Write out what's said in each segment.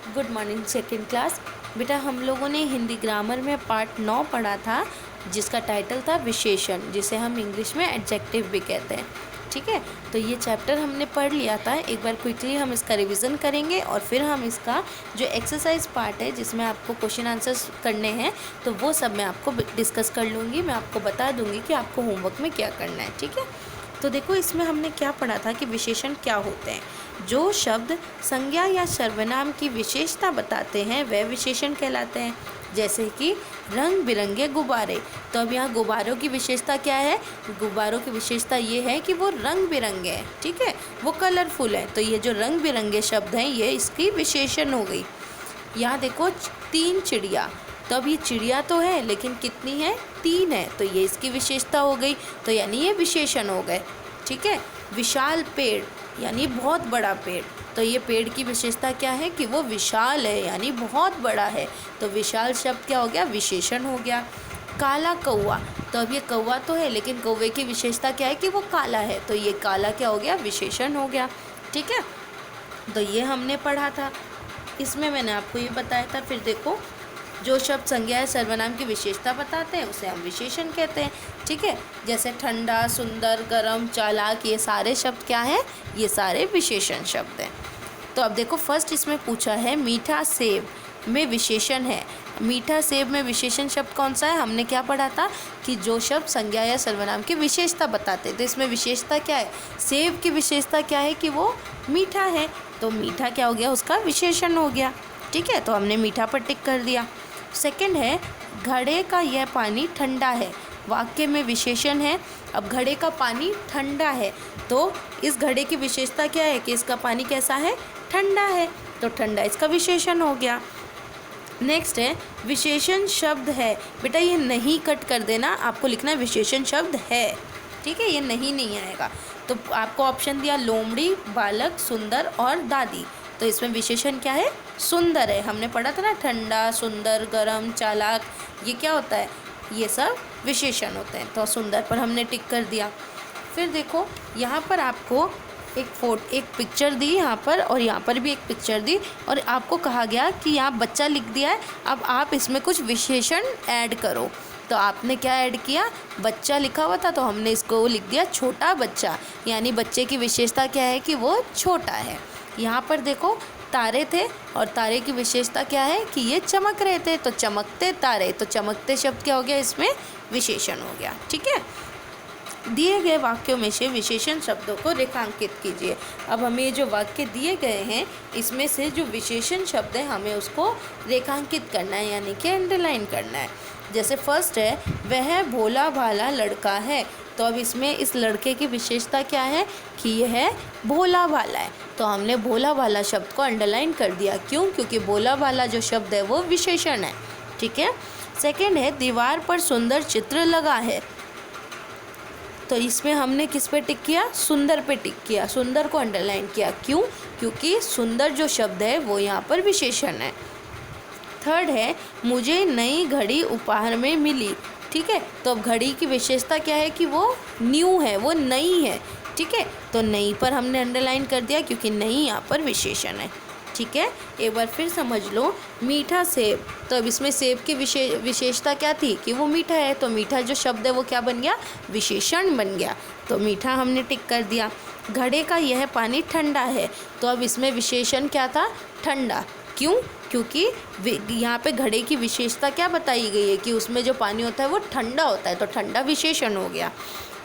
Good morning second class. बेटा हम लोगों ने हिंदी ग्रामर में पार्ट 9 पढ़ा था, जिसका टाइटल था विशेषण, जिसे हम इंग्लिश में एडजेक्टिव भी कहते हैं। ठीक है, तो ये चैप्टर हमने पढ़ लिया था। एक बार क्विकली हम इसका रिवीजन करेंगे और फिर हम इसका जो एक्सरसाइज पार्ट है जिसमें आपको क्वेश्चन आंसर्स करने हैं, तो वो सब मैं आपको डिस्कस कर लूँगी। मैं आपको बता दूँगी कि आपको होमवर्क में क्या करना है। ठीक है, तो देखो इसमें हमने क्या पढ़ा था कि विशेषण क्या होते हैं। जो शब्द संज्ञा या सर्वनाम की विशेषता बताते हैं वह विशेषण कहलाते हैं। जैसे कि रंग बिरंगे गुब्बारे। तो अब यहाँ गुब्बारों की विशेषता क्या है? गुब्बारों की विशेषता ये है कि वो रंग बिरंगे हैं। ठीक है, वो कलरफुल है। तो ये जो रंग बिरंगे शब्द हैं ये इसकी विशेषण हो गई। यहाँ देखो 3 चिड़िया। तो अब ये चिड़िया तो है लेकिन कितनी है? 3 है। तो ये इसकी विशेषता हो गई। तो यानी ये विशेषण हो गए। ठीक है, विशाल पेड़ यानी बहुत बड़ा पेड़। तो ये पेड़ की विशेषता क्या है कि वो विशाल है यानी बहुत बड़ा है। तो विशाल शब्द क्या हो गया? विशेषण हो गया। काला कौवा। तो अब ये कौवा तो है लेकिन कौवे की विशेषता क्या है कि वो काला है। तो ये काला क्या हो गया? विशेषण हो गया। ठीक है, तो ये हमने पढ़ा था। इसमें मैंने आपको ये बताया था। फिर देखो, जो शब्द संज्ञा या सर्वनाम की विशेषता बताते हैं उसे हम विशेषण कहते हैं। ठीक है, जैसे ठंडा, सुंदर, गरम, चालाक, ये सारे शब्द क्या हैं? ये सारे विशेषण शब्द हैं। तो अब देखो फर्स्ट इसमें पूछा है मीठा सेब में विशेषण है। मीठा सेब में विशेषण शब्द कौन सा है? हमने क्या पढ़ा था कि जो शब्द संज्ञा या सर्वनाम की विशेषता बताते। तो इसमें विशेषता क्या है? सेब की विशेषता क्या है कि वो मीठा है। तो मीठा क्या हो गया? उसका विशेषण हो गया। ठीक है, तो हमने मीठा पर टिक कर दिया। सेकंड है घड़े का यह पानी ठंडा है। वाक्य में विशेषण है। अब घड़े का पानी ठंडा है तो इस घड़े की विशेषता क्या है कि इसका पानी कैसा है? ठंडा है। तो ठंडा इसका विशेषण हो गया। नेक्स्ट है विशेषण शब्द है। बेटा ये नहीं कट कर देना, आपको लिखना है विशेषण शब्द है। ठीक है, ये नहीं आएगा। तो आपको ऑप्शन दिया लोमड़ी, बालक, सुंदर और दादी। तो इसमें विशेषण क्या है? सुंदर है। हमने पढ़ा था ना, ठंडा, सुंदर, गरम, चालाक, ये क्या होता है? ये सब विशेषण होते हैं। तो सुंदर पर हमने टिक कर दिया। फिर देखो यहाँ पर आपको एक पिक्चर दी यहाँ पर, और यहाँ पर भी एक पिक्चर दी, और आपको कहा गया कि यहाँ बच्चा लिख दिया है, अब आप इसमें कुछ विशेषण ऐड करो। तो आपने क्या ऐड किया? बच्चा लिखा हुआ था तो हमने इसको लिख दिया छोटा बच्चा, यानी बच्चे की विशेषता क्या है कि वो छोटा है। यहाँ पर देखो तारे थे और तारे की विशेषता क्या है कि ये चमक रहे थे। तो चमकते तारे, तो चमकते शब्द क्या हो गया? इसमें विशेषण हो गया। ठीक है, दिए गए वाक्यों में से विशेषण शब्दों को रेखांकित कीजिए। अब हमें ये जो वाक्य दिए गए हैं इसमें से जो विशेषण शब्द है हमें उसको रेखांकित करना है, यानी कि अंडरलाइन करना है। जैसे फर्स्ट है वह भोला भाला लड़का है। तो अब इसमें इस लड़के की विशेषता क्या है कि यह भोला भाला है। तो हमने भोला भाला शब्द को अंडरलाइन कर दिया। क्यों? क्योंकि भोला भाला जो शब्द है वो विशेषण है। ठीक है, सेकंड है दीवार पर सुंदर चित्र लगा है। तो इसमें हमने किस पे टिक किया? सुंदर पे टिक किया, सुंदर को अंडरलाइन किया। क्यों? क्योंकि सुंदर जो शब्द है वो यहाँ पर विशेषण है। थर्ड है मुझे नई घड़ी उपहार में मिली। ठीक है, तो अब घड़ी की विशेषता क्या है कि वो न्यू है, वो नई है। ठीक है, तो नई पर हमने अंडरलाइन कर दिया क्योंकि नई यहाँ पर विशेषण है। ठीक है, एक बार फिर समझ लो मीठा सेब। तो अब इसमें सेब की विशेषता क्या थी कि वो मीठा है। तो मीठा जो शब्द है वो क्या बन गया? विशेषण बन गया। तो मीठा हमने टिक कर दिया। घड़े का यह पानी ठंडा है। तो अब इसमें विशेषण क्या था? ठंडा। क्यों? क्योंकि यहाँ पे घड़े की विशेषता क्या बताई गई है कि उसमें जो पानी होता है वो ठंडा होता है। तो ठंडा विशेषण हो गया।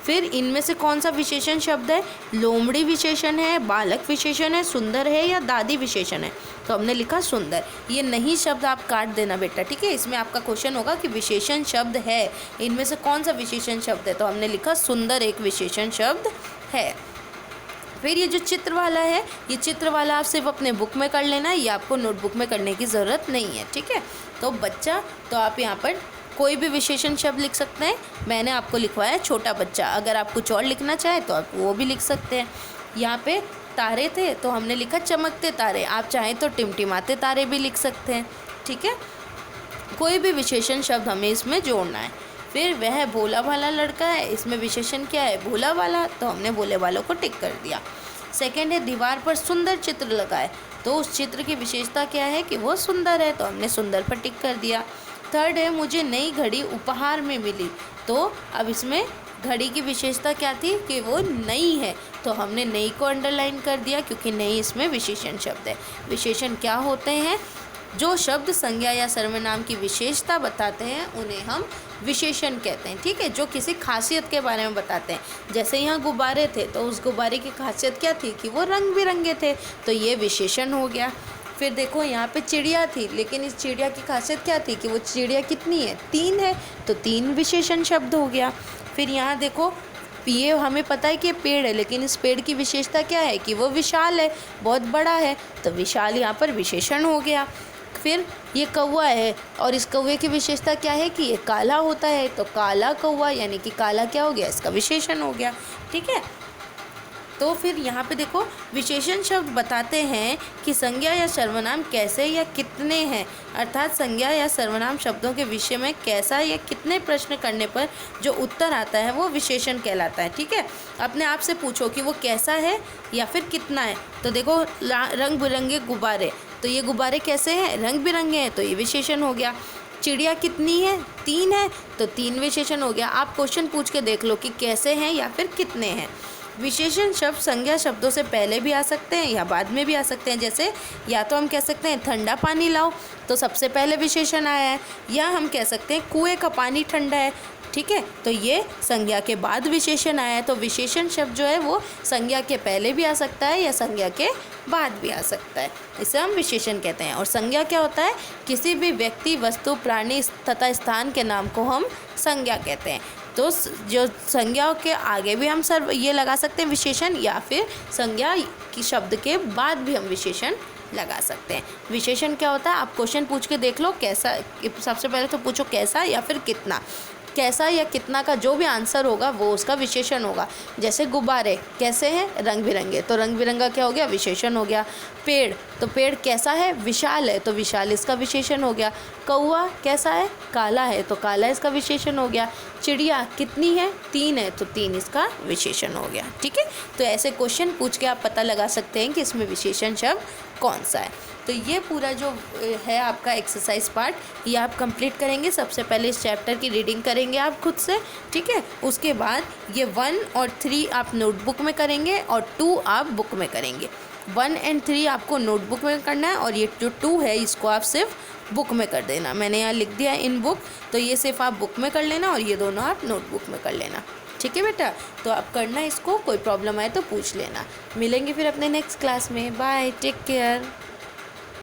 फिर इनमें से कौन सा विशेषण शब्द है? लोमड़ी विशेषण है, बालक विशेषण है, सुंदर है या दादी विशेषण है। तो हमने लिखा सुंदर। ये नहीं शब्द आप काट देना बेटा। ठीक है, इसमें आपका क्वेश्चन होगा कि विशेषण शब्द है, इनमें से कौन सा विशेषण शब्द है? तो हमने लिखा सुंदर एक विशेषण शब्द है। फिर ये जो चित्र वाला है, ये चित्र वाला आप सिर्फ अपने बुक में कर लेना है, ये आपको नोटबुक में करने की ज़रूरत नहीं है। ठीक है, तो बच्चा, तो आप यहाँ पर कोई भी विशेषण शब्द लिख सकते हैं। मैंने आपको लिखवाया छोटा बच्चा। अगर आप कुछ और लिखना चाहें तो आप वो भी लिख सकते हैं। यहाँ पे तारे थे तो हमने लिखा चमकते तारे। आप चाहें तो टिमटिमाते तारे भी लिख सकते हैं। ठीक है, कोई भी विशेषण शब्द हमें इसमें जोड़ना है। फिर वह भोला भाला लड़का है, इसमें विशेषण क्या है? भोला भाला। तो हमने भोले वालों को टिक कर दिया। सेकंड है दीवार पर सुंदर चित्र लगा है। तो उस चित्र की विशेषता क्या है कि वो सुंदर है, तो हमने सुंदर पर टिक कर दिया। थर्ड है मुझे नई घड़ी उपहार में मिली, तो अब इसमें घड़ी की विशेषता क्या थी कि वो नई है, तो हमने नई को अंडरलाइन कर दिया क्योंकि नई इसमें विशेषण शब्द है। विशेषण क्या होते हैं? जो शब्द संज्ञा या सर्वनाम की विशेषता बताते हैं उन्हें हम विशेषण कहते हैं। ठीक है, जो किसी खासियत के बारे में बताते हैं। जैसे यहाँ गुब्बारे थे तो उस गुब्बारे की खासियत क्या थी कि वो रंग बिरंगे थे, तो ये विशेषण हो गया। फिर देखो यहाँ पे चिड़िया थी, लेकिन इस चिड़िया की खासियत क्या थी कि वो चिड़िया कितनी है? 3 है, तो 3 विशेषण शब्द हो गया। फिर यहाँ देखो ये हमें पता है कि ये पेड़ है, लेकिन इस पेड़ की विशेषता क्या है कि वो विशाल है, बहुत बड़ा है, तो विशाल यहाँ पर विशेषण हो गया। फिर ये कौवा है और इस कौवे की विशेषता क्या है कि ये काला होता है, तो काला कौवा यानी कि काला क्या हो गया? इसका विशेषण हो गया। ठीक है, तो फिर यहाँ पे देखो विशेषण शब्द बताते हैं कि संज्ञा या सर्वनाम कैसे या कितने हैं, अर्थात संज्ञा या सर्वनाम शब्दों के विषय में कैसा या कितने प्रश्न करने पर जो उत्तर आता है वो विशेषण कहलाता है। ठीक है, अपने आप से पूछो कि वो कैसा है या फिर कितना है। तो देखो रंग बिरंगे गुब्बारे, तो ये गुब्बारे कैसे हैं? रंग बिरंगे हैं, तो ये विशेषण हो गया। चिड़िया कितनी है? 3 है, तो 3 विशेषण हो गया। आप क्वेश्चन पूछ के देख लो कि कैसे हैं या फिर कितने हैं। विशेषण शब्द संज्ञा शब्दों से पहले भी आ सकते हैं या बाद में भी आ सकते हैं। जैसे या तो हम कह सकते हैं ठंडा पानी लाओ, तो सबसे पहले विशेषण आया है, या हम कह सकते हैं कुएं का पानी ठंडा है। ठीक है, तो ये संज्ञा के बाद विशेषण आया है। तो विशेषण शब्द जो है वो संज्ञा के पहले भी आ सकता है या संज्ञा के बाद भी आ सकता है, इसे हम विशेषण कहते हैं। और संज्ञा क्या होता है? किसी भी व्यक्ति, वस्तु, प्राणी तथा स्थान के नाम को हम संज्ञा कहते हैं। तो जो संज्ञाओं के आगे भी हम ये लगा सकते हैं विशेषण, या फिर संज्ञा की शब्द के बाद भी हम विशेषण लगा सकते हैं। विशेषण क्या होता है? आप क्वेश्चन पूछ के देख लो कैसा, सबसे पहले तो पूछो कैसा या फिर कितना। कैसा या कितना का जो भी आंसर होगा वो उसका विशेषण होगा। जैसे गुब्बारे कैसे हैं? रंग बिरंगे, तो रंग बिरंगा क्या हो गया? विशेषण हो गया। पेड़, तो पेड़ कैसा है? विशाल है, तो विशाल इसका विशेषण हो गया। कौवा कैसा है? काला है, तो काला इसका विशेषण हो गया। चिड़िया कितनी है? 3 है, तो 3 इसका विशेषण हो गया। ठीक है, तो ऐसे क्वेश्चन पूछ के आप पता लगा सकते हैं कि इसमें विशेषण शब्द कौन सा है। तो ये पूरा जो है आपका एक्सरसाइज पार्ट, ये आप कंप्लीट करेंगे। सबसे पहले इस चैप्टर की रीडिंग करेंगे आप खुद से। ठीक है, उसके बाद ये 1 और 3 आप नोटबुक में करेंगे और 2 आप बुक में करेंगे। 1 और 3 आपको नोटबुक में करना है, और ये जो 2 है इसको आप सिर्फ बुक में कर देना। मैंने यहाँ लिख दिया इन बुक, तो ये सिर्फ आप बुक में कर लेना और ये दोनों आप नोटबुक में कर लेना। ठीक है बेटा, तो आप करना इसको, कोई प्रॉब्लम आए तो पूछ लेना। मिलेंगे फिर अपने नेक्स्ट क्लास में। Bye, take care.